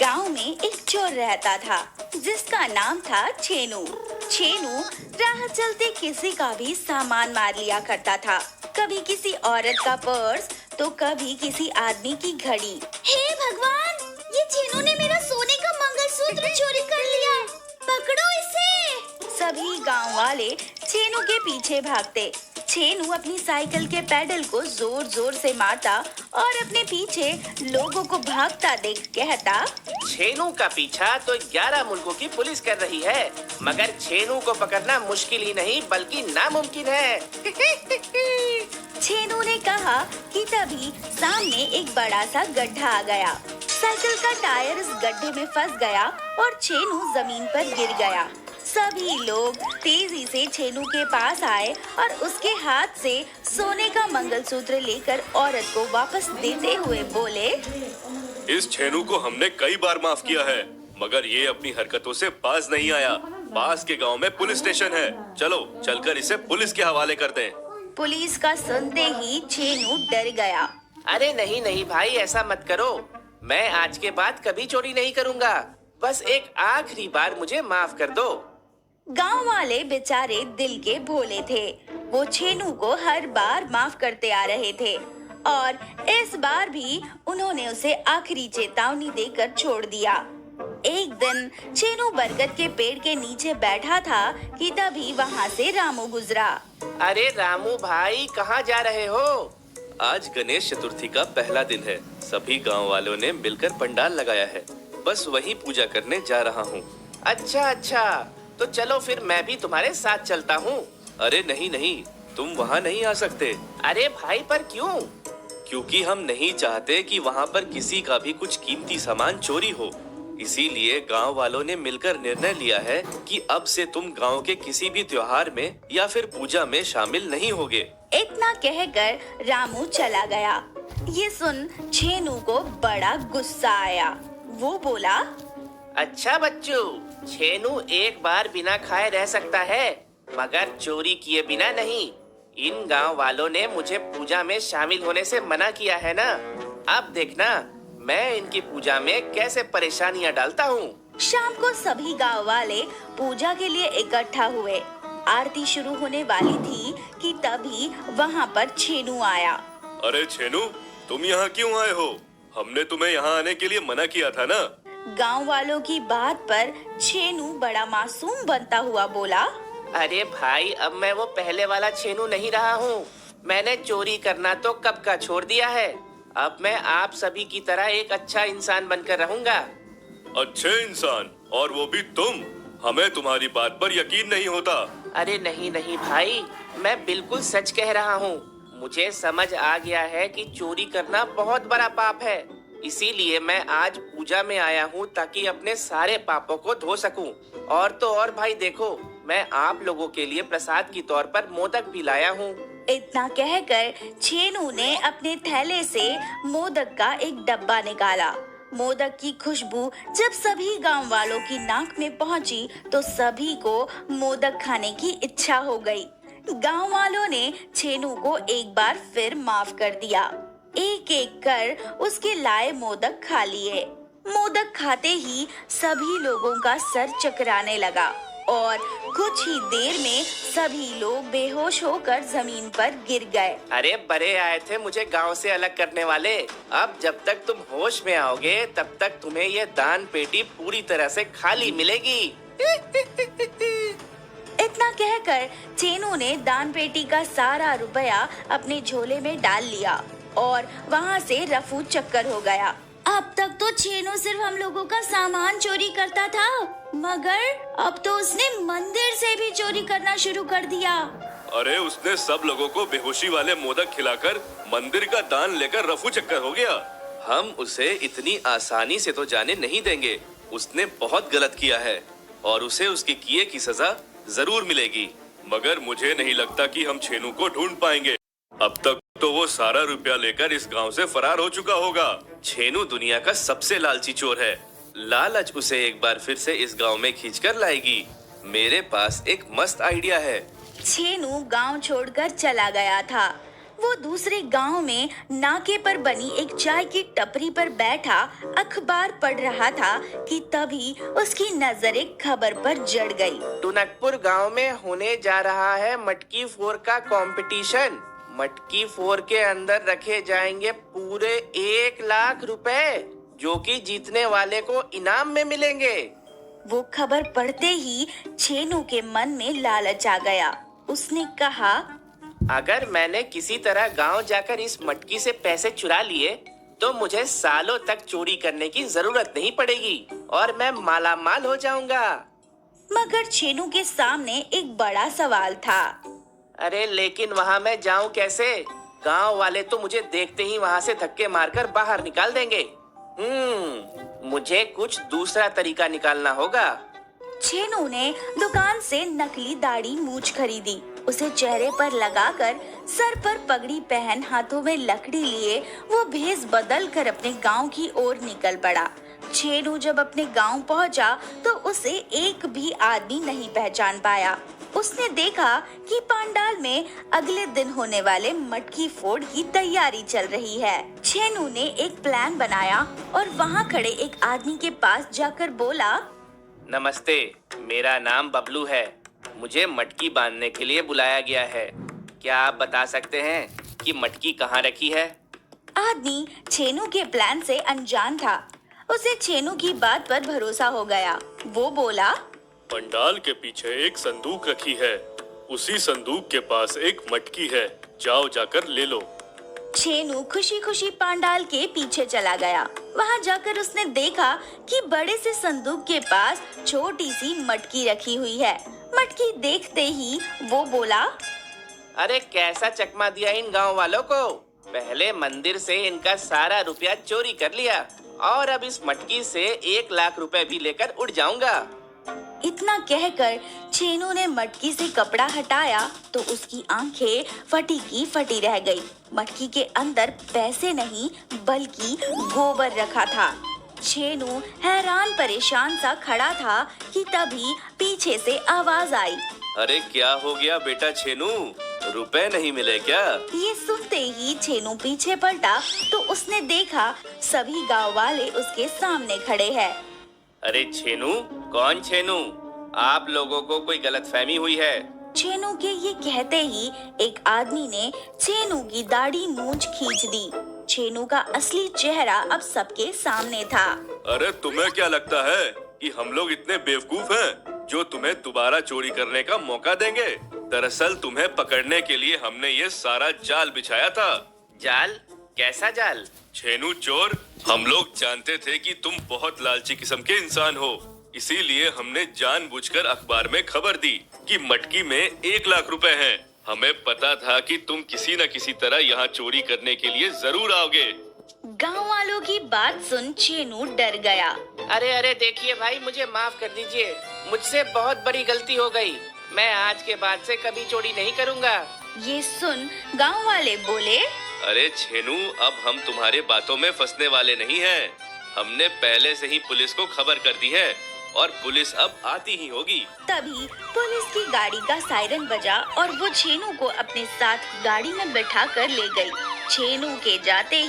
गांव में एक चोर रहता था जिसका नाम था छेनू। छेनू राह चलते किसी का भी सामान मार लिया करता था, कभी किसी औरत का पर्स तो कभी किसी आदमी की घड़ी। हे भगवान, ये छेनू ने मेरा सोने का मंगलसूत्र चोरी कर लिया, पकड़ो इसे। सभी गांव वाले छेनू के पीछे भागते। छेनू अपनी साइकिल के पैडल को जोर जोर से मारता और अपने पीछे लोगों को भागता देख कहता, छेनू का पीछा तो 11 मुल्कों की पुलिस कर रही है, मगर छेनू को पकड़ना मुश्किल ही नहीं बल्कि नामुमकिन है। छेनू ने कहा कि तभी सामने एक बड़ा सा गड्ढा आ गया। साइकिल का टायर इस गड्ढे में फंस गया और छेनू जमीन पर गिर गया। सभी लोग तेजी से छेनू के पास आए और उसके हाथ से सोने का मंगलसूत्र लेकर औरत को वापस देते हुए बोले, इस छेनू को हमने कई बार माफ किया है, मगर ये अपनी हरकतों से बाज नहीं आया। पास के गांव में पुलिस स्टेशन है, चलो चलकर इसे पुलिस के हवाले कर दें। पुलिस का सुनते ही छेनू डर गया। अरे नहीं नहीं भाई, ऐसा मत करो, मैं आज के बाद कभी चोरी नहीं करूँगा, बस एक आखिरी बार मुझे माफ कर दो। गांव वाले बेचारे दिल के भोले थे, वो छेनू को हर बार माफ करते आ रहे थे और इस बार भी उन्होंने उसे आखिरी चेतावनी देकर छोड़ दिया। एक दिन छेनू बरगद के पेड़ के नीचे बैठा था कि तभी वहाँ से रामू गुजरा। अरे रामू भाई, कहाँ जा रहे हो? आज गणेश चतुर्थी का पहला दिन है, सभी गांव वालों ने मिलकर पंडाल लगाया है, बस वही पूजा करने जा रहा हूँ। अच्छा अच्छा, तो चलो फिर मैं भी तुम्हारे साथ चलता हूँ। अरे नहीं नहीं, तुम वहाँ नहीं आ सकते। अरे भाई, पर क्यों? क्योंकि हम नहीं चाहते कि वहाँ पर किसी का भी कुछ कीमती सामान चोरी हो। इसीलिए गांव वालों ने मिलकर निर्णय लिया है कि अब से तुम गांव के किसी भी त्योहार में या फिर पूजा में शामिल नहीं होगे। इतना कहकर रामू चला गया। ये सुन छेनू को बड़ा गुस्सा आया। वो बोला, अच्छा बच्चू, छेनू एक बार बिना खाए रह सकता है, मगर चोरी किए बिना नहीं। इन गांव वालों ने मुझे पूजा में शामिल होने से मना किया है ना, अब देखना मैं इनकी पूजा में कैसे परेशानियां डालता हूँ। शाम को सभी गांव वाले पूजा के लिए इकट्ठा हुए। आरती शुरू होने वाली थी कि तभी वहाँ पर छेनू आया। अरे छेनू, तुम यहाँ क्यों आए हो? हमने तुम्हें यहाँ आने के लिए मना किया था ना। गांव वालों की बात पर छेनू बड़ा मासूम बनता हुआ बोला, अरे भाई, अब मैं वो पहले वाला छेनू नहीं रहा हूँ। मैंने चोरी करना तो कब का छोड़ दिया है। अब मैं आप सभी की तरह एक अच्छा इंसान बनकर रहूंगा। अच्छे इंसान? और वो भी तुम? हमें तुम्हारी बात पर यकीन नहीं होता। अरे नहीं नहीं भाई, मैं बिल्कुल सच कह रहा हूँ। मुझे समझ आ गया है कि चोरी करना बहुत बड़ा पाप है, इसीलिए मैं आज पूजा में आया हूँ ताकि अपने सारे पापों को धो सकूं। और तो और भाई देखो, मैं आप लोगों के लिए प्रसाद की तौर पर मोदक भी लाया हूँ। इतना कहकर छेनू ने अपने थैले से मोदक का एक डब्बा निकाला। मोदक की खुशबू जब सभी गांव वालों की नाक में पहुंची तो सभी को मोदक खाने की इच्छा हो गई। गांव वालों ने छेनू को एक बार फिर माफ कर दिया। एक एक कर उसके लाए मोदक खा लिए। मोदक खाते ही सभी लोगों का सर चकराने लगा और कुछ ही देर में सभी लोग बेहोश होकर जमीन पर गिर गए। अरे बड़े आए थे मुझे गांव से अलग करने वाले। अब जब तक तुम होश में आओगे तब तक तुम्हें ये दान पेटी पूरी तरह से खाली मिलेगी। इतना कहकर छेनू ने दान पेटी का सारा रुपया अपने झोले में डाल लिया और वहाँ से रफू चक्कर हो गया। अब तक तो छेनू सिर्फ हम लोगों का सामान चोरी करता था, मगर अब तो उसने मंदिर से भी चोरी करना शुरू कर दिया। अरे उसने सब लोगों को बेहोशी वाले मोदक खिलाकर मंदिर का दान लेकर रफू चक्कर हो गया। हम उसे इतनी आसानी से तो जाने नहीं देंगे। उसने बहुत गलत किया है और उसे उसके किए की सजा जरूर मिलेगी, मगर मुझे नहीं लगता कि हम छेनू को ढूंढ पाएंगे। अब तक तो वो सारा रुपया लेकर इस गांव से फरार हो चुका होगा। छेनू दुनिया का सबसे लालची चोर है। लालच उसे एक बार फिर से इस गांव में खींचकर लाएगी। मेरे पास एक मस्त आइडिया है। छेनू गांव छोड़कर चला गया था। वो दूसरे गांव में नाके पर बनी एक चाय की टपरी पर बैठा अखबार पढ़ रहा था कि तभी उसकी नजर एक खबर पर जड़ गई। टुनकपुर गांव में होने जा रहा है मटकी फोड़ का कंपटीशन। मटकी फोड़ के अंदर रखे जाएंगे पूरे 1 लाख रुपए, जो कि जीतने वाले को इनाम में मिलेंगे। वो खबर पढ़ते ही छेनू के मन में लालच आ गया। उसने कहा, अगर मैंने किसी तरह गांव जाकर इस मटकी से पैसे चुरा लिए तो मुझे सालों तक चोरी करने की जरूरत नहीं पड़ेगी और मैं मालामाल हो जाऊंगा। मगर छेनू के सामने एक बड़ा सवाल था। अरे लेकिन वहाँ मैं जाऊँ कैसे? गांव वाले तो मुझे देखते ही वहाँ से धक्के मारकर बाहर निकाल देंगे। मुझे कुछ दूसरा तरीका निकालना होगा। छेनू ने दुकान से नकली दाढ़ी मूछ खरीदी। उसे चेहरे पर लगाकर, सर पर पगड़ी पहन, हाथों में लकड़ी लिए वो भेष बदल कर अपने गांव की ओर निकल पड़ा। छेनू जब अपने गांव पहुंचा तो उसे एक भी आदमी नहीं पहचान पाया। उसने देखा कि पंडाल में अगले दिन होने वाले मटकी फोड़ की तैयारी चल रही है। छेनू ने एक प्लान बनाया और वहाँ खड़े एक आदमी के पास जाकर बोला, नमस्ते, मेरा नाम बबलू है। मुझे मटकी बांधने के लिए बुलाया गया है। क्या आप बता सकते हैं कि मटकी कहाँ रखी है? आदमी छेनू के प्लान से अनजान था। उसे छेनू की बात पर भरोसा हो गया। वो बोला, पंडाल के पीछे एक संदूक रखी है। उसी संदूक के पास एक मटकी है। जाओ जाकर ले लो। छेनू खुशी खुशी पंडाल के पीछे चला गया। वहाँ जाकर उसने देखा कि बड़े से संदूक के पास छोटी सी मटकी रखी हुई है। मटकी देखते ही वो बोला, अरे कैसा चकमा दिया इन गांव वालों को। पहले मंदिर से इनका सारा रुपया चोरी कर लिया और अब इस मटकी से 1 लाख रुपए भी लेकर उड़ जाऊंगा। इतना कहकर छेनू ने मटकी से कपड़ा हटाया तो उसकी आंखें फटी की फटी रह गई। मटकी के अंदर पैसे नहीं बल्कि गोबर रखा था। छेनू हैरान परेशान सा खड़ा था कि तभी पीछे से आवाज आई, अरे क्या हो गया बेटा छेनू, रुपए नहीं मिले क्या? ये सुनते ही छेनू पीछे पलटा तो उसने देखा सभी गांव वाले उसके सामने खड़े हैं। अरे छेनू, कौन छेनू? आप लोगों को कोई गलतफहमी हुई है। छेनू के ये कहते ही एक आदमी ने छेनू की दाढ़ी मूंछ खींच दी। छेनू का असली चेहरा अब सबके सामने था। अरे तुम्हें क्या लगता है कि हम लोग इतने बेवकूफ हैं जो तुम्हें दोबारा चोरी करने का मौका देंगे? दरअसल तुम्हें पकड़ने के लिए हमने ये सारा जाल बिछाया था। जाल? कैसा जाल? छेनू चोर, हम लोग जानते थे कि तुम बहुत लालची किस्म के इंसान हो, इसीलिए हमने जानबूझकर अखबार में खबर दी कि मटकी में 1 लाख रुपए हैं। हमें पता था कि तुम किसी न किसी तरह यहाँ चोरी करने के लिए जरूर आओगे। गांव वालों की बात सुन छेनू डर गया। अरे अरे देखिए भाई, मुझे माफ कर दीजिए। मुझसे बहुत बड़ी गलती हो गई। मैं आज के बाद से कभी चोरी नहीं करूँगा। ये सुन गांव वाले बोले, अरे छेनू, अब हम तुम्हारे बातों में फंसने वाले नहीं हैं। हमने पहले से ही पुलिस को खबर कर दी है और पुलिस अब आती ही होगी। तभी पुलिस की गाड़ी का सायरन बजा और वो छेनू को अपने साथ गाड़ी में बैठा कर ले गई। छेनू के जाते ही